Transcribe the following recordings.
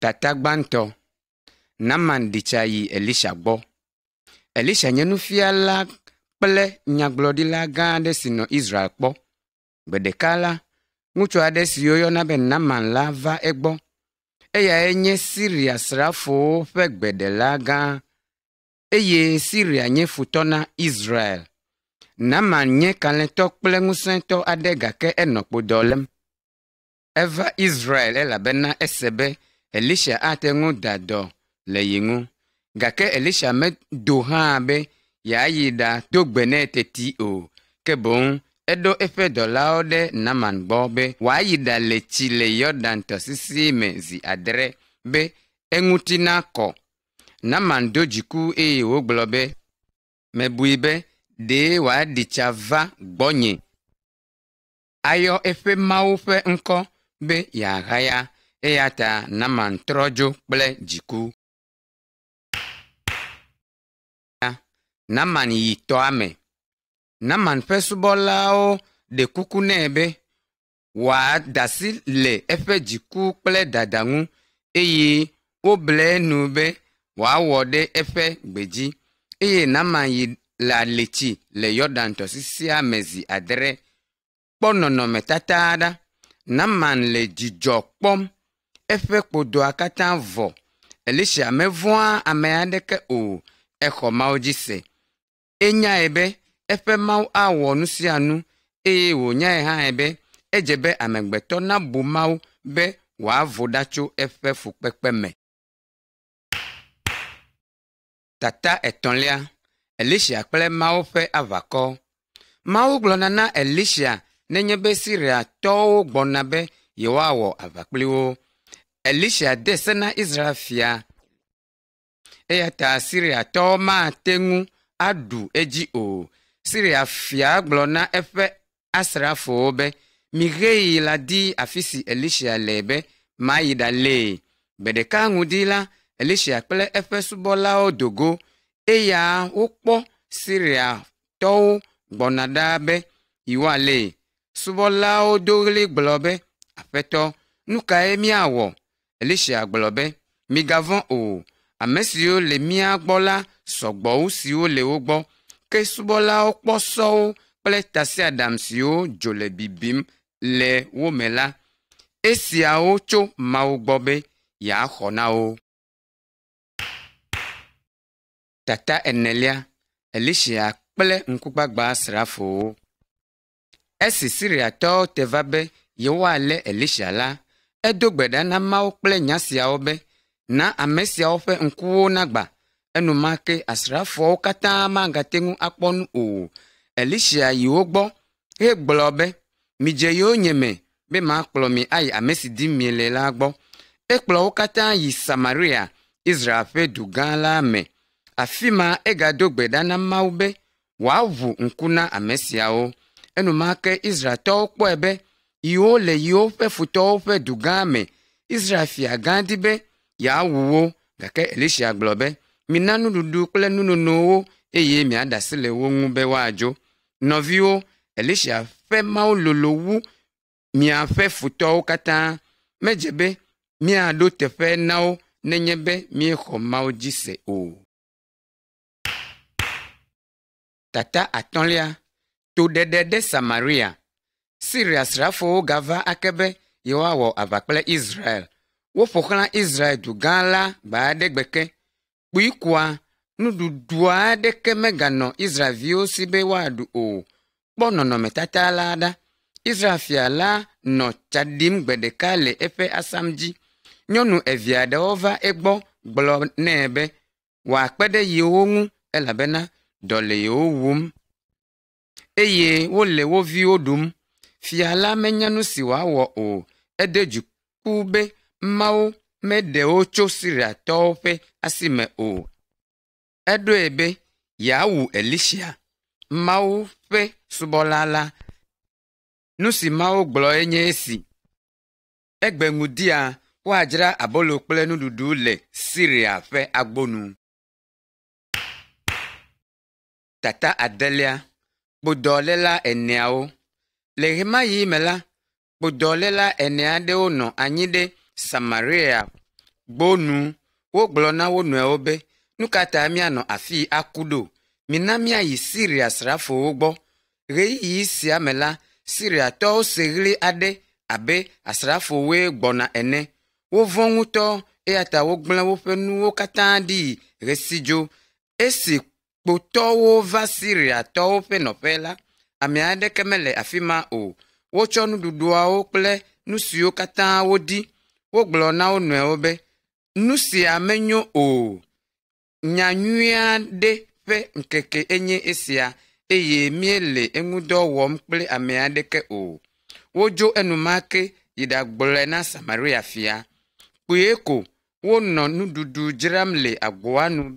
Tata gbanto, Naaman dicha yi Elisha gbɔ. Elisha nye nufiala kple nyagbɔɖila gã aɖe si nɔ Israel kpɔ. Gbe ɖeka la, ŋutsu aɖe si woyɔna be Naaman la va egbɔ. Eyae nye Siria srafowo ƒe gbeɖela gã, eye Siria nye futɔ na Israel. Naaman nye kalẽtɔ kple ŋusẽtɔ aɖe gake enɔ kpodɔ lém. Eva Israel elabena ese be Elisha ate ŋu da dɔ le yi ŋu. Gake Elisha medo hã be yeayi ɖado gbe nɛ teti o, ke boŋ eɖo eƒe dɔlawo ɖe Naaman gbɔ be wòayi ɖale tsi le Yɔdan tɔsisi me zi 7 be eŋuti nakɔ. Naaman do dziku eye wògblɔ be mebui be ɖe wòaɖi tsa va gbɔnye ayɔ eƒe Mawu ƒe ŋkɔ be yeaɣaya, eya ta Naaman trɔ dzo kple dziku. Naaman yi tɔa me. Naaman ƒe subɔlawo ɖe kuku nɛ be wòadasi le eƒe dziku kple dada ŋu, eye woble enu be wòawɔ ɖe eƒe gbedzi. Eye Naaman yi le aletsi le Yɔdan tɔsisia me zi 7 kpɔ nɔnɔmetata aɖa. Naaman le dzidzɔ kpɔm. Eƒe kpodoa katã vɔ. Elisha mevɔ̃a ame aɖeke o, exɔ Mawu dzi se. Enyae be eƒe Mawu awɔ nu sia nu, eye wònyae hã be edze be amegbetɔ nabu Mawu be wòavo ɖa tso eƒe fukpekpe me. Tata 3. Elisha kple Mawu ƒe aʋakɔ. Mawu gblɔna na Elisha nenye be Siriatɔwo gbɔna be yewoawɔ aʋa kpli wo. Elisha de se na Israel fia, eya ta Siriatɔwo mate ŋu aɖu edzi o. Siria fia gblɔ na eƒe asrafowo be miheyi la di afi si Elisha le be mayi ɖalee. Gbe ɖeka ŋudi la, Elisha kple eƒe subɔlawo dogo, eya wokpɔ Siriatɔwo gbɔna ɖa be yewoalee. Subɔlawo do ɣli gblɔ be Aƒetɔ, nu kae míawɔ? Elisha gblɔ be migavɔ̃ o, ame siwo le mía gbɔ la sɔgbɔ wu siwo le wo gbɔ, ke subɔlawo kpɔ sɔwo kple tasiaɖam siwo dzo le bibim le wo me la. Esiawo tso Mawu gbɔ be yeaxɔ na wo. Tata 4. Elisha kple ŋkugbagba srafowo. Esi Siriatɔwo te va be yewoalé Elisha la, edo gbe ɖa na Mawu kple nya siawo be na ame siawo ƒe ŋkuwo nagba. Enumake asrafoawo katã magate ŋu akpɔ nu o. Elisha yi wo gbɔ hegblɔ be midze yonye me be makplɔ mi ayi ame si dim miele la gbɔ. Ekplɔ wo katã yi Samaria, Israel ƒe du gã la me. Afi ma egado gbe ɖa na Mawu be wòaʋu ŋku na ame siawo. Enumake Israeltɔwo kpɔe be yiwo le yiwo ƒe futɔwo ƒe du gã me. Israel fia gã di be yeawu wo, gake Elisha gblɔ be mina nuɖuɖu kple nunonowo eye miaɖe asi le wo ŋu be woadzo. Nɔviwo, Elisha ƒe Mawu lolo wu miaƒe futɔwo katã. Medze be miaɖo teƒe na wo nenye be miexɔ Mawu dzi se o. Tata 5. Toɖeɖe ɖe Samaria. Siria srafowo gava ake be yewoawɔ aʋa kple Israel. Woƒo xlã Israel du gã la gbe aɖe gbeke. Kpuikua, nuɖuɖua aɖeke meganɔ Israelviwo si be woaɖu o. Kpɔ nɔnɔmetata la ɖa. Israel fia la nɔ tsa ɖim gbe ɖeka le eƒe asam dzi. Nyɔnu 2 aɖewo va egbɔ gblɔ nɛ be wòakpe ɖe yewo ŋu elabena dɔ le yewo wum, eye wole wo viwo ɖum. Fia la menya nu si wòawɔ o. Ede dziku be Mawu meɖe wo tso Siriatɔwo ƒe asi me o. Eɖoe be yeawu Elisha, Mawu ƒe subɔla la. Nu si Mawu gblɔe nye esi: egbe ŋudia woadzra abolo kple nuɖuɖu le Siria ƒe agbonu. Tata 4. Kpodɔléla 4. Le ɣe ma ɣi me la, kpodɔléla 4 aɖewo nɔ anyi ɖe Samaria gbonu wogblɔ na wo nɔewo be nu ka ta mianɔ afii aku ɖo, mina miayi Siria srafowo gbɔ. Ɣeyiɣi sia me la, Siriatɔwo se ɣli aɖe abe asrafowoe gbɔna ene. Wovɔ̃ ŋutɔ, eya ta wogblẽ woƒe nuwo katã ɖi ɣe si dzo. Esi kpotɔwo va Siriatɔwo ƒe nɔƒe la, ame aɖeke mele afi ma o. Wotsɔ nuɖuɖuawo kple nu siwo katã woɖi. Wogblɔ na wo nɔewo be, nu sia menyo o. Nyanyui aɖe ƒe ŋkeke enye esia, eye míele eŋudɔ wɔm kple ame aɖeke o. Wodzo enumake yi ɖagblɔe na Samaria fia. Kpuie ko wonɔ nuɖuɖu dzram le agboa nu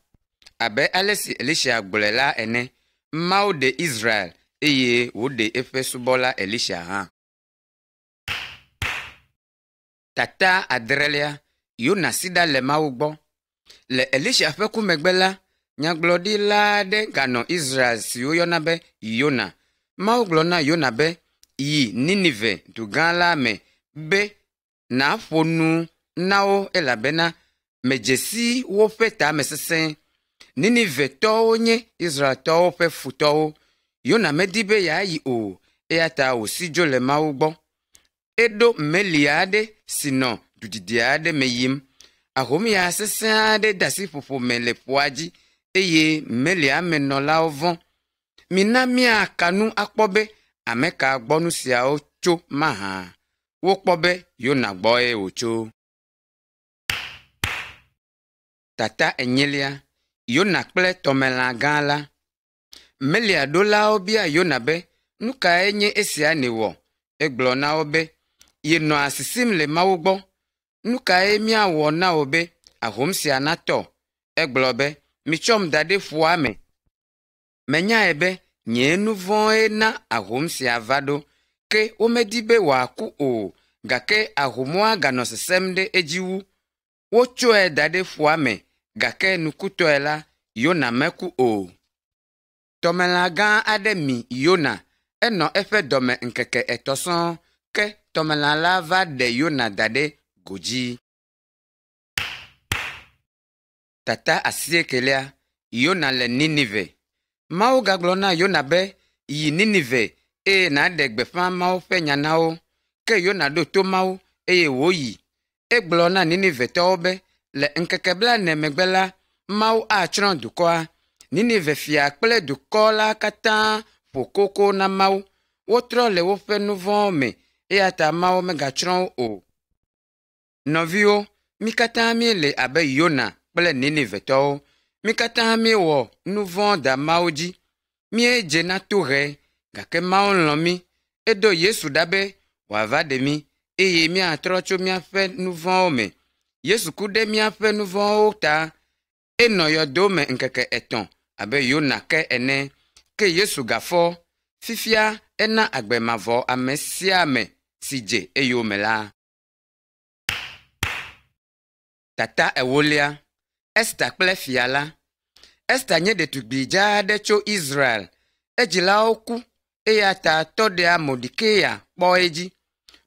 abe ale si Elisha gblɔe la ene. Mawu ɖe Israel eye woɖe eƒe subɔla Elisha hã. Tata adrelia, Yona si ɖa le Mawu gbɔ. Le Elisha ƒe ku megbe la, nyagblɔɖila aɖe ganɔ Israel si woyɔna be Yona. Mawu gblɔ na Yona be, yi Ninive dugã la me be nàƒo nu na wo elabena medze si woƒe tame sesẽ. Ninivetɔwo nye Israeltɔwo ƒe futɔwo. Yona medi be yeayi o, eya ta wòsi dzo le Mawu gbɔ. Eɖo meli aɖe si nɔ duɖiɖi aɖe me yim. Ahomya sesẽ aɖe de asi ƒoƒo me le ƒoa dzi, eye melia me nɔlawo vɔ̃. Mina miaka nu akpɔ be ame ka gbɔ nu siawo tso mahã. Wokpɔ be Yona gbɔe wòtso. Tata enyelia, Yona kple tɔmelã gã la. Melia ɖolawo bia Yona be, nu kae nye esia nèwɔ? Egblɔ na wo be, yenɔ asisim le Mawu gbɔ. Nu kae miawɔ na wo be ahom sia natɔ? Egblɔ be, mitsɔm da ɖe ƒua me. Menyae be nye nu vɔ̃e na ahom sia va ɖo, ke womedi be wòaku o, gake ahomoa ganɔ sesẽm ɖe edzi wu. Wotsɔe da ɖe ƒua me, gake nukutɔe la, Yona meku o. Tɔmelã gã aɖe mi Yona, enɔ eƒe dɔme ŋkeke 3 sɔŋ, ke tɔmelã la va ɖe Yona da ɖe godzi. Tata 9, Yona le Ninive. Mawu gagblɔ na Yona be, yi Ninive eye nàɖe gbeƒã Mawu ƒe nya na wo. Ke Yona ɖo to Mawu eye wòyi. Egblɔ na Ninivetɔwo be, le ŋkeke 40 megbe la, Mawu atsrɔ̃ dukɔa. Ninive fia kple dukɔ la katã ƒo koko na Mawu. Wotrɔ le woƒe nu vɔ̃wo me, eya ta Mawu megatsrɔ̃ wo o. Nɔviwo, mi katã míele abe Yona kple Ninivetɔwo. Mi katã míewɔ nu vɔ̃ da Mawu dzi. Míedze na to ɣe, gake Mawu lɔ̃ mi. Edo Yesu ɖa be wòava ɖe mi, eye míatrɔ tso míaƒe nu vɔ̃wo me. Yesu ku ɖe míaƒe nu vɔ̃wo ta. Enɔ yɔdo me ŋkeke 3 abe Yona ke ene, ke Yesu gafɔ. Fifia ena agbe mavɔ ame sia ame si dze eyome la. Tata 10, Ester kple fia la. Ester nye ɖetugbi dzaa aɖe tso Israel. Edzilawo ku, eya ta tɔɖea Mordekeia kpɔ edzi.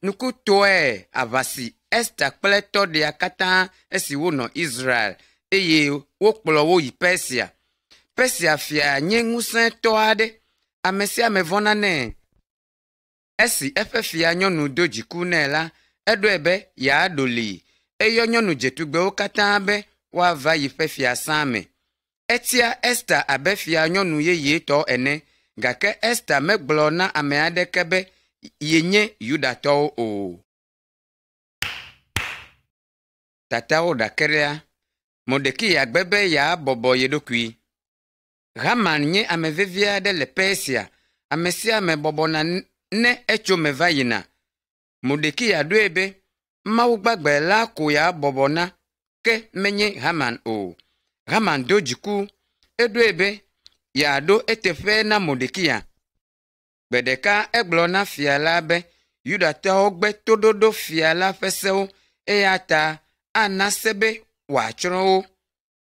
Nukutɔe aʋasi Ester kple tɔɖea katã esi wonɔ Israel, eye wokplɔ wo yi Persia. Persia fia nye ŋusẽtɔ aɖe, ame sia ame vɔ̃na nɛ. Esi eƒe fia nyɔnu do dziku nɛ la, eɖoe be yeaɖolii. Eyɔ nyɔnu dzetugbewo katã be woava yi ƒe fiasã me. Etia Ester abe fia nyɔnu yeyetɔ ene, gake Ester megblɔ na ame aɖeke be yenye Yudatɔwo o. Tatawo 9, Mordekia gbe be yeabɔbɔ ye ɖokui. Haman nye ame vevi aɖe le Persia. Ame sia ame bɔbɔna ne etso me va yina. Mordekia ɖoe be, Mawu gbagbe la ko yeabɔbɔ na, ke menye Haman o. Haman do dziku. Eɖoe be yeaɖo eteƒe na Mordekia. Gbe ɖeka egblɔ na fia la be, Yudatɔwo gbe toɖoɖo fia la ƒe sewo, eya ta ana se be wòatsrɔ̃ wo.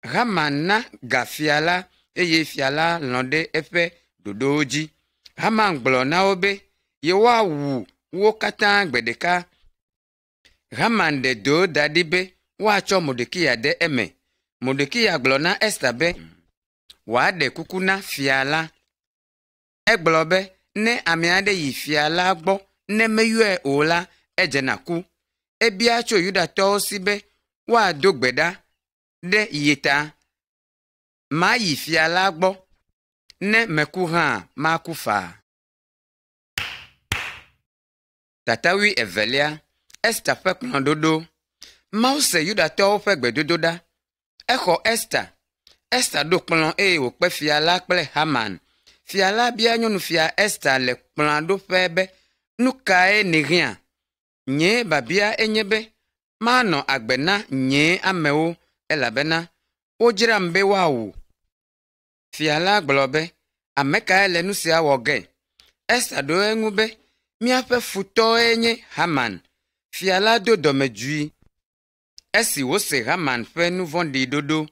Haman na ga fia la, eye fia la lɔ̃ ɖe eƒe ɖoɖowo dzi. Haman gblɔ na wo be yewoawu wo katã gbe ɖeka. Haman ɖe do da ɖi be woatsɔ Mordekia de eme. Mordekia gblɔ na Ester be wòaɖe kuku na fia la. Egblɔ be ne ame aɖe yi fia la gbɔ ne meyɔe o la edzena ku. Ebia tso Yudatɔwo si be woado gbe ɖa ɖe yeta. Mayi fia la gbɔ ne meku hã maku faa. Tatawi evelia, Ester ƒe kplɔ̃dodo. Mawu se Yudatɔwo ƒe gbedodoɖa. Exɔ Ester. Ester ɖo kplɔ̃ eye wòkpe fia la kple Haman. Fia la bia nyɔnufia Ester le kplɔ̃aɖoƒe be nu kae nèhiã? Nye babia enye be manɔ agbe na nye amewo elabena wodzram be woawu. Fia la gblɔ be ame kae le nu sia wɔ ge? Ester ɖo eŋu be míaƒe futɔe nye Haman. Fia la do dɔmedzoe. Esi wose Haman ƒe nu vɔ̃ɖi ɖoɖo,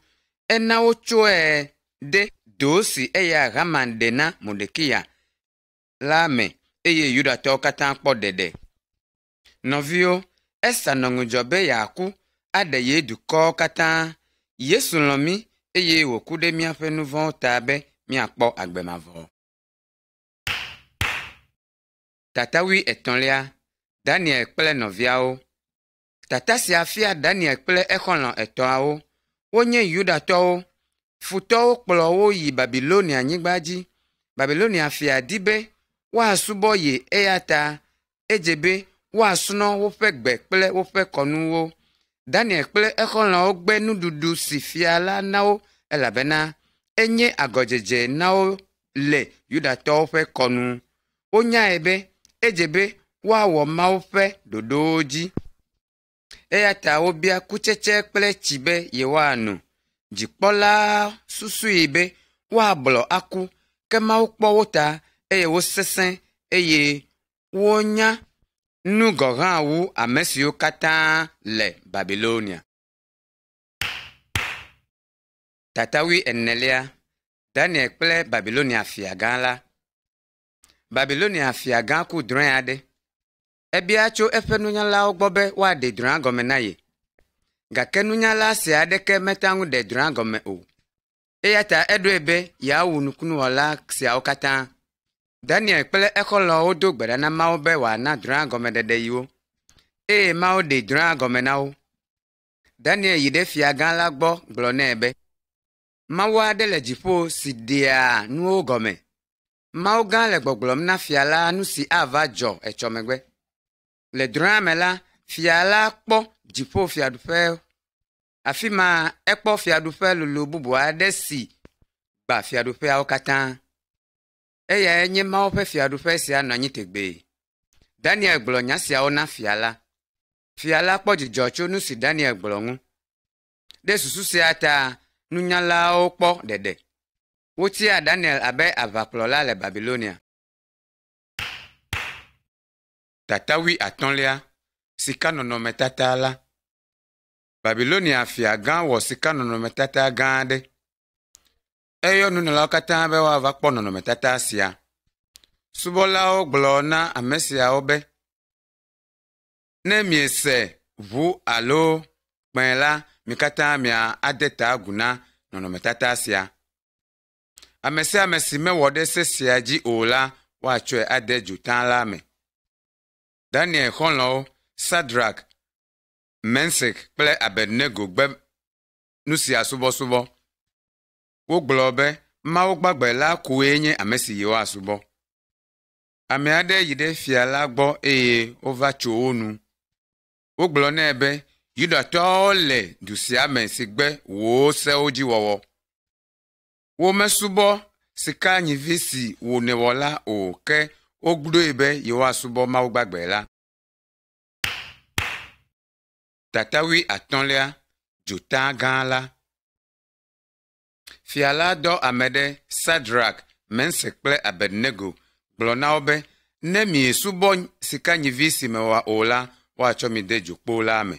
ena wotsoe ɖe do si eya Haman ɖe na Mordekia la me eye Yudatɔwo katã kpɔ ɖeɖe. Nɔviwo, Ester nɔ ŋudzɔ be yeaku aɖe ye dukɔwo katã. Yesu lɔ̃ mí eye wòku ɖe míaƒe nu vɔ̃wo ta be míakpɔ agbe mavɔ. Tatawi etɔ̃lia, Daniel kple nɔviawo. Tata sia fia Daniel kple exɔlɔ̃ etɔ̃awo. Wonye Yudatɔwo. Futɔwo kplɔ wo yi Babilonia nyigba dzi. Babilonia fia di be woasubɔ ye eya ta edze be woasrɔ̃ woƒe gbe kple woƒe kɔnuwo. Daniel kple exɔlɔ̃wo gbe nuɖuɖu si fia la na wo elabena enye agɔdzedze na wo le Yudatɔwo ƒe kɔnu. Wonyae be edze be woawɔ Mawu ƒe ɖoɖowo dzi. Eya ta wobia kutsetse kple tsi be yewoano. Dzikpɔla susui be woablɔ aku, ke Mawu kpɔ wo ta eye wosesẽ eye wonya nu gɔ hã wu ame siwo katã le Babilonia. Tatawi enelia, Daniel kple Babilonia fia gã la. Babilonia fia gã ku drɔ̃e aɖe. Ebia tso eƒe nunyalawo gbɔ be woaɖe drɔ̃a gɔme na ye. Gake nunyala sia aɖeke meta ŋu ɖe drɔ̃a gɔme o. Eya ta eɖoe be yeawu nukunuwɔla siawo katã. Daniel kple exɔlɔ̃wo do gbe ɖa na Mawu be wòana drɔ̃a gɔmeɖeɖe yiwo. Eye Mawu ɖe drɔ̃a gɔme na wo. Daniel yi ɖe fia gã la gbɔ gblɔ nɛ be Mawu aɖe le dziƒo si ɖea nuwo gɔme. Mawu gã le gbɔgblɔm na fia la nu si ava dzɔ etsɔ megbe. Le drɔ̃a me la, fia la kpɔ dziƒo fiaɖuƒe. Afi ma ekpɔ fiaɖuƒe lolo bubu aɖe si gba fiaɖuƒeawo katã. Eyae nye Mawu ƒe fiaɖuƒe sia nɔ anyi tegbee. Daniel gblɔ nya siawo na fia la. Fia la kpɔ dzidzɔ tso nu si Daniel gblɔ ŋu. Ɖe susu sia ta nunyalawo kpɔ ɖeɖe. Wotia Daniel abe aʋakplɔla le Babilonia. Tatawi atɔ̃lia, sikanɔnɔmetata la. Babilonia fia gã wɔ sikanɔnɔmetata gã aɖe. Eyɔ nunɔlawo katã be woava kpɔ nɔnɔmetata sia. Subɔlawo gblɔ na ame siawo be ne miese ʋu alo kpẽ la, mi katã mia ade ta agu na nɔnɔmetata sia. Ame sia ame si mewɔ ɖe se sia dzi o la, woatsɔe ade dzotã la me. Daniel xɔlɔ̃wo, Sadrak, Mesek kple Abednego gbe nu sia subɔsubɔ. Wogblɔ be Mawu gbagbe la koe nye ame si yewoasubɔ. Ame aɖe yi ɖe fia la gbɔ eye wova tso wo nu. Wogblɔ nɛ be Yudatɔwo le du sia me si gbe wò sewo dzi wɔwɔ. Womesubɔ sika nyivi si wò nèwɔ la o, ke wogblɔe be yewoasubɔ Mawu gbagbe la. Tatawi atɔ̃lia, dzotã gã la. Fia la dɔ ame ɖe Sadrak, Mesek kple Abednego gblɔ na wo be ne miesubɔ sika nyivi si mewɔ o la, woatsɔ mi de dzokpo la me.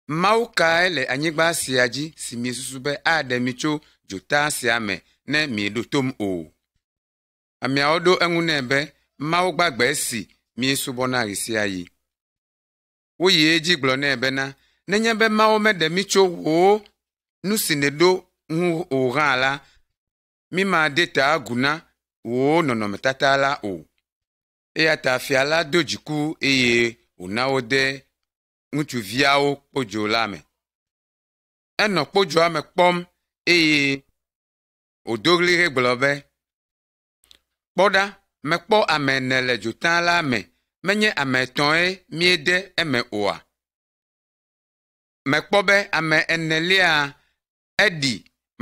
Mawu kae le anyigba sia dzi si miesusu be aɖe mi tso dzotã sia me ne mieɖo tom o? Ameawo ɖo eŋu nɛ be Mawu gbagbe si miesubɔna ɣe sia ɣi. Woyi edzi gblɔ nɛ bena nenye be Mawu mede mi tso wo nu si neɖo ŋu o hã la, mi ma de ta aguna wo nɔnɔmetata la o. Eya ta fia la do dziku eye wòna wo de ŋutsuviawo kpodzo la me. Enɔ kpodzoa me kpɔm eye wòdo ɣli hegblɔ be, kpɔ ɖa, mekpɔ ame ene le dzotã la me, menye ame etɔ̃e miede eme oa. Mekpɔ be ame enelia eɖi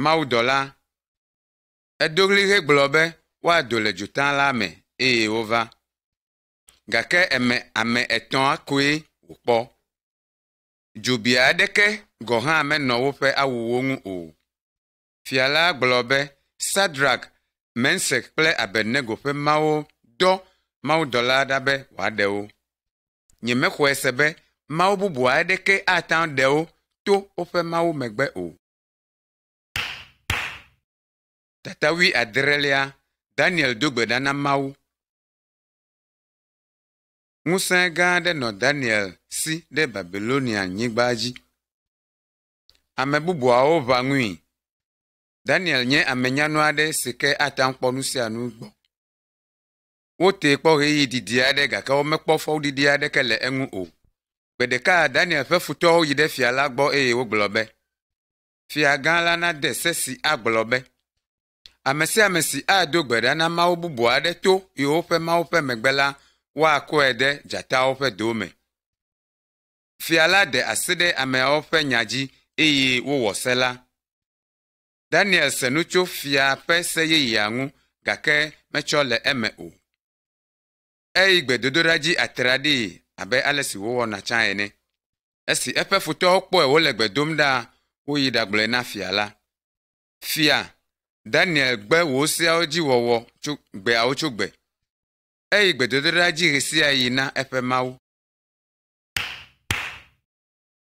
mawudɔla. Edo ɣli hegblɔ be woado le dzotã la me eye wova. Gake ame etɔ̃a koe wòkpɔ. Dzobia aɖeke gɔ̃ hã menɔ woƒe awuwo ŋu o. Fia la gblɔ be Sadrak, Mesek kple Abednego ƒe mawo dɔ mawudɔla ɖa be wòaɖe wo. Nyemexɔe se be mawu bubu aɖeke ate ŋu ɖe wo to woƒe mawu megbe o. Tatawi 7, Daniel do gbe ɖa na Mawu. Ŋusẽ gã aɖe nɔ Daniel si ɖe Babilonia nyigba dzi. Ame bubuawo ʋã ŋui. Daniel nye ame nyanu aɖe si ke ate ŋu kpɔ nu sia nu gbɔ. Wotee kpɔ ɣeyiɣi didi aɖe gake womekpɔ fɔwuɖiɖi aɖeke le eŋu o. Gbe ɖeka Daniel ƒe futɔwo yi ɖe fia la gbɔ eye wogblɔ be, fia gã la nade se si agblɔ be, ame sia ame si ado gbe ɖa na mawu bubu aɖe to yewoƒe mawu ƒe megbe la, woakɔe ɖe dzatawo ƒe do me. Fia la de asi ɖe ameawo ƒe nya dzi eye wowɔ se la. Daniel se nu tso fia ƒe se yeyea ŋu gake metsɔ le eme o. Eyi gbedodoɖa dzi atraɖii abe ale si wowɔna tsã ene. Esi eƒe futɔwo kpɔe wole gbe dom ɖa, woyi ɖagblɔe na fia la. Fia, Daniel gbe wò seawo dzi wɔwɔ tso gbeawo tso gbe. Eyi gbedodoɖa dzi ɣe sia ɣi na eƒe mawu.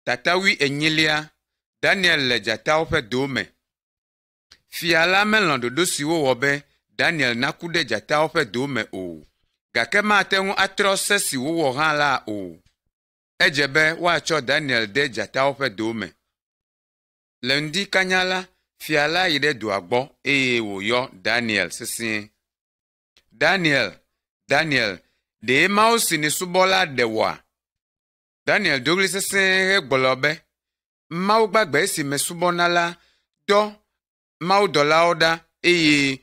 Tatawi 8, Daniel le dzatawo ƒe do me. Fia la melɔ̃ ɖoɖo si wowɔ be Daniel naku ɖe dzatawo ƒe do me o, gake mate ŋu atrɔ se si wowɔ hã la o. Edze be woatsɔ Daniel de dzatawo ƒe do me. Le ŋdi kanya la, fia la yi ɖe doa gbɔ eye wòyɔ Daniel sesĩe. Daniel, Daniel, ɖe mawu si nèsubɔ la ɖe wòa? Daniel do ɣli sesĩe hegblɔ be, mawu gbagbe si mesubɔna la dɔ mawudɔlawo ɖa eye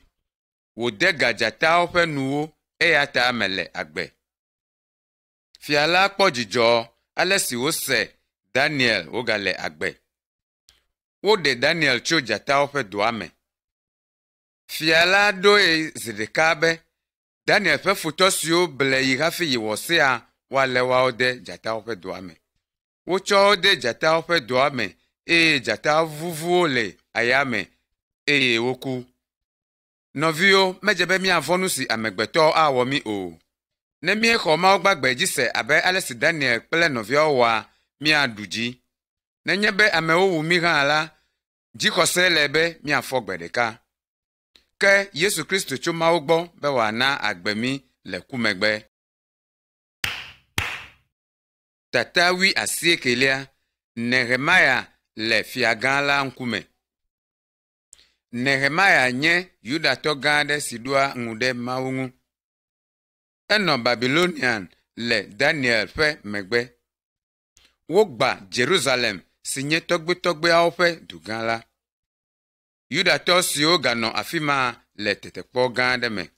wòde ga dzatawo ƒe nuwo eya ta mele agbe. Fia la kpɔ dzidzɔ ale si wose Daniel wogale agbe. Woɖe Daniel tso dzatawo ƒe doa me. Fia la ɖoe zi ɖeka be Daniel ƒe futɔ siwo ble yi hafi yi wɔ sea woalé woawo de dzatawo ƒe doa me. Wotsɔ wo de dzatawo ƒe doa me eye dzatawo vuvuwo le ayame eye woku. Nɔviwo, medze be míavɔ̃ nu si amegbetɔwo awɔ mí o. Ne míexɔ mawu gbagbe dzi se abe ale si Daniel kple nɔviawo wɔa, míaɖu dzi. Nenye be amewo wu mí hã la, dzixɔse le be míafɔ gbe ɖeka. Ke Yesu Kristo tso Mawu gbɔ be wòana agbe mí le ku megbe. Tatawi 9, Nehemia le fia gã la ŋkume. Nehemia nye Yudatɔ gã aɖe si ɖoa ŋu ɖe Mawu ŋu. Enɔ Babilonia le Daniel ƒe megbe. Wogba Jerusalem si nye tɔgbeawo ƒe du gã la. Yudatɔ siwo ganɔ afi ma le tetekpɔ gã aɖe me.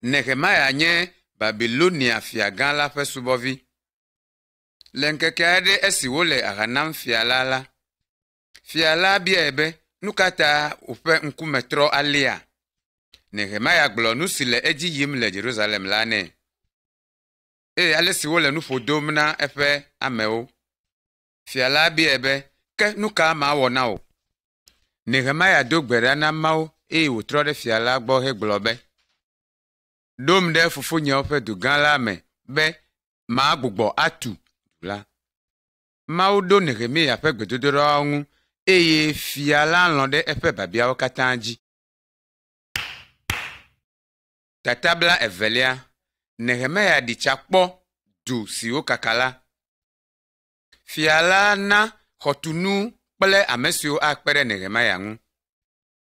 Nehemia nye Babilonia fia gã la ƒe subɔvi. Le ŋkeke aɖe esi wole aha nam fia la, fia la biae be nu ka ta woƒe ŋkume trɔ alia. Nehemia gblɔ nu si le edzi yim le Jerusalem la nɛ. Eye ale si wole nu ƒodom na eƒe amewo. Fia la biae be, ke nu ka mawɔ na wò? Nehemia do gbe ɖa na Mawu eye wòtrɔ ɖe fia la gbɔ hegblɔ be, ɖom ɖe fofonyewo ƒe du gã la me be magbugbɔ atu du la. Mawu ɖo Nehemia ƒe gbedodoɖawo ŋu eye fia la lɔ̃ ɖe eƒe biabiawo katã dzi. Tatabla 2, Nehemia ɖi tsa kpɔ du siwo kaka la. fia la na xɔtunu kple ame siwo akpe ɖe Nehemia ŋu.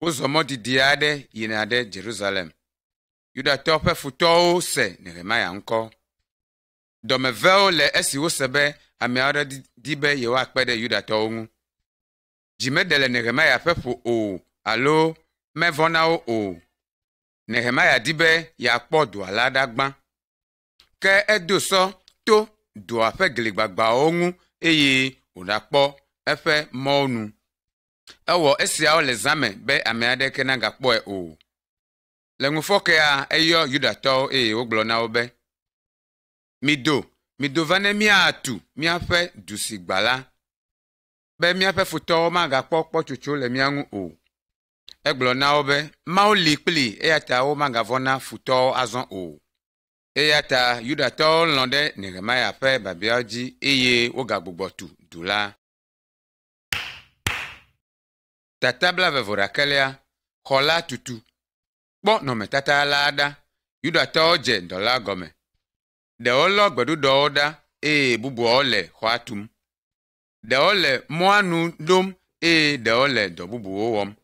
Wozɔ mɔ didi aɖe yina ɖe Jerusalem. Yudatɔwo ƒe futɔwo se Nehemia ŋkɔ. Dɔmevewo le esi wose be ame aɖe di be yewoakpe ɖe Yudatɔwo ŋu. Dzi meɖe le Nehemia ƒe ƒo o alo mevɔ na wo o. Nehemia di be yeakpɔ dua la ɖa gbã. Ke edo sɔ to dua ƒe gli gbagbawo ŋu eye wòɖakpɔ eƒe mɔwo nu. Ewɔ esiawo le zã me be ame aɖeke nagakpɔe o. Le ŋufɔkea eyɔ Yudatɔwo eye wogblɔ na wo be, mido va ne míatu míaƒe du si gbã la, be míaƒe futɔwo magakpɔ kpɔtsotso le mía ŋu o. Egblɔ na wo be Mawu li kpli eya ta womagavɔ na futɔwo azɔ o. Eya ta Yudatɔwo lɔ̃ ɖe Nehemia ƒe biabiawo dzi eye wogagbugbɔ tu du la. Tata 21, xɔ la tutu. Kpɔ nɔmetata la ɖa, Yudatɔwo dze dɔ la gɔme. Ɖewo lɔ gbeɖuɖɔwo ɖa eye bubuawo le xɔa tum. Ɖewo le mɔa nu ɖom eye ɖewo le dɔ bubuwo wɔm.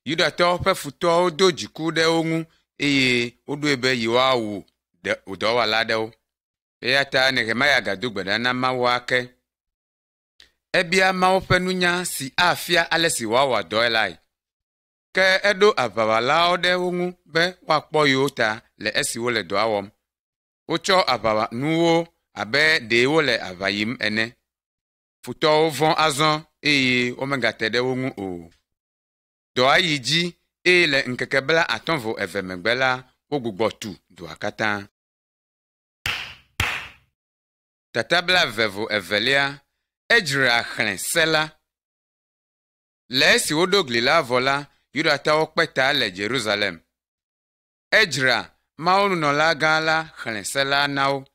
Yudatɔwo ƒe futɔwo do dziku ɖe wo ŋu eye woɖoe be yewoawu dɔwɔla aɖewo. Eya ta Nehemia gado gbe ɖa na Mawu ake. Ebia Mawu ƒe nunya si afia ale si woawɔ dɔe lae. Ke eɖo aʋawɔlawo ɖe wo ŋu be woakpɔ yewo ta le esi wole dɔa wɔm. Wotsɔ aʋanuwo abe ɖe wole aʋa yim ene. Futɔwo vɔ̃ azɔ eye womegate ɖe wo ŋu o. Dɔa yi dzi eye le ŋkeke 52 megbe la, wogbugbɔ tu dua katã. Tata 22, Edzra xlẽ se la. Le esi woɖo gli la vɔ la, Yudatɔwo kpe ta le Jerusalem. Edzra, Mawu nunɔla gã la xlẽ se la na wo.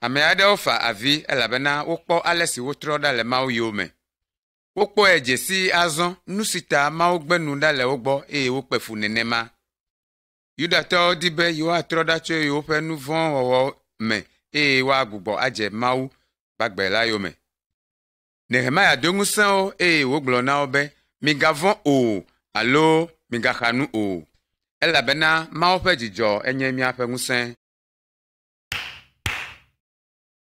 Ame aɖewo fa avi elabena wokpɔ ale si wotrɔ ɖa le Mawu yome. Wokpɔe dze si azɔ nu si ta Mawu gbe nu ɖa le wo gbɔ eye wokpe fu nenema. Yudatɔwo di be yewoatrɔ ɖa tso yewoƒe nu vɔ̃ wɔwɔ me eye woagbugbɔ adze Mawu gbagbe la yome. Nehemia do ŋusẽ wo eye wogblɔ na wo be migavɔ̃ o alo migaxa nu o, elabena Mawu ƒe dzidzɔ enye míaƒe ŋusẽ.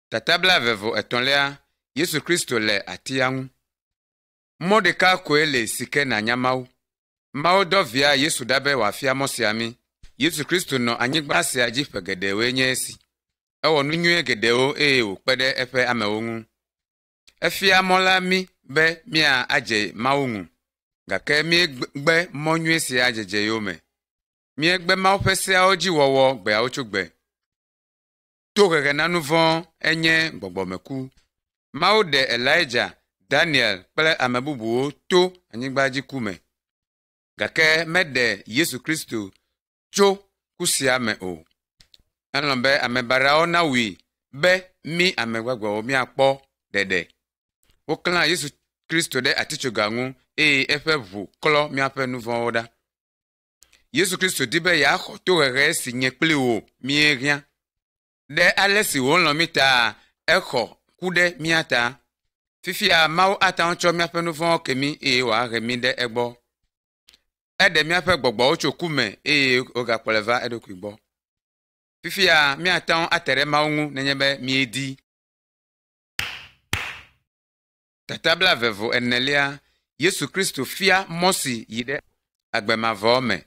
Tata 23, Yesu Kristo le atia ŋu. Mɔ ɖeka koe le si ke nanya Mawu. Mawu dɔ via Yesu ɖa be wòafia mɔ sia mi. Yesu Kristo nɔ anyigba sia dzi ƒe geɖewoe nye esi. Ewɔ nu nyuie geɖewo eye wòkpe ɖe eƒe amewo ŋu. Efia mɔ la mi be míadze Mawu ŋu, gake míegbe mɔ nyuie sia dzedze yome. Míegbe Mawu ƒe seawo dzi wɔwɔ gbeawo tso gbe. Tohehe na nu vɔ̃ enye gbɔgbɔmeku. Mawu ɖe Elijah, Daniel kple ame bubuwo to anyigba dzi ku me, gake meɖe Yesu Kristo tso ku sia me o. Elɔ̃ be ame baɖawo nawui be mí ame gbagbewo míakpɔ ɖeɖe. Woklã Yesu Kristo ɖe atitsoga ŋu eye eƒe ʋu klɔ míaƒe nu vɔ̃wo ɖa. Yesu Kristo di be yeaxɔ tohehe si nye kpli wo míehiã. Ɖe ale si wolɔ̃ mí ta, exɔ ku ɖe mía ta. Fifia Mawu ate ŋu tsɔ míaƒe nu vɔ̃wo ke mí eye wòahe mí ɖe egbɔ. Eɖe míaƒe gbɔgbɔwo tso ku me eye wogakplɔe va eɖokui gbɔ. Fifia míate ŋu ate ɖe Mawu ŋu nenye be míedi. Tata 24, Yesu Kristo fia mɔ si yi ɖe agbemavɔ me.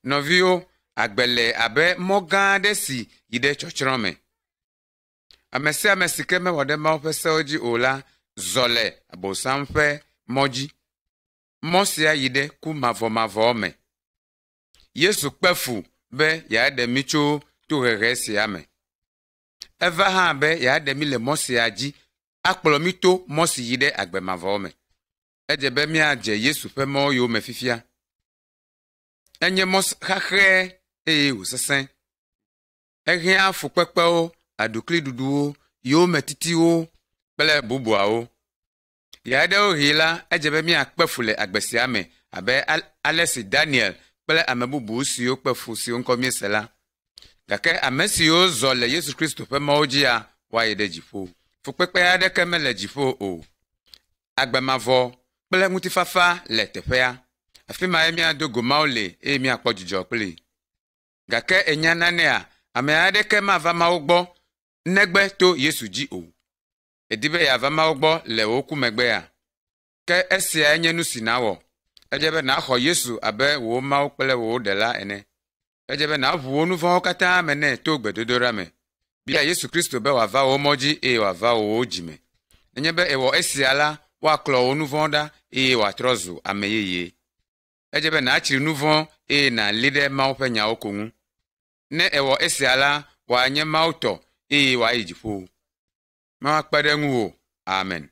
Nɔviwo, agbe le abe mɔ gã aɖe si yi ɖe tsɔtsrɔ̃ me. Ame sia ame si ke mewɔ ɖe Mawu ƒe sewo dzi o la zɔ le Abosam ƒe mɔ dzi. Mɔ sia yi ɖe ku mavɔmavɔ me. Yesu kpe fu be yeaɖe mí tso tohehe sia me. Eva hã be yeaɖe mí le mɔ sia dzi, akplɔ mí to mɔ si yi ɖe agbemavɔ me. Edze be míadze Yesu ƒe mɔ yome fifia. Enye mɔ xaxɛ eye wòsesẽ. Ehiã fukpekpewo, aɖukliɖuɖuwo, yome titiwo kple bubuawo. Yeaɖewo hi la, edze be míakpe fu le agbe sia me abe ale si Daniel kple ame bubu siwo kpe fu siwo ŋkɔ míese la. Gake ame siwo zɔ le Yesu Kristo ƒe mɔwo dzia, woayi ɖe dziƒo. Fukpekpe aɖeke mele dziƒo o. Agbemavɔ kple ŋutifafa le teƒea. Afi ma miado go Mawu le eye miakpɔ dzidzɔ kpli. Gake enya nanea, ame aɖeke mava Mawu gbɔ negbe to Yesu dzi o. Edi be yeava Mawu gbɔ le wò ku megbea. Ke esia nye nu si nawɔ. Edze be naxɔ Yesu abe wò Mawu kple wò ɖela ene. Edze be naʋu wò nu vɔ̃wo katã me nɛ to gbedodoɖa me. Bia Yesu Kristo be wòava wò mɔdzi eye wòava wò dzime. Nenye be ewɔ esia la, woaklɔ wò nu vɔ̃ ɖa eye wòatrɔ zu ame yeye. Edze be natsri nu vɔ̃ eye nali ɖe Mawu ƒe nyawo ko ŋu. Ne ewɔ esia la, wòanye Mawu tɔ eye wòayi dziƒo. Mawu akpe ɖe ŋuwò. Amen.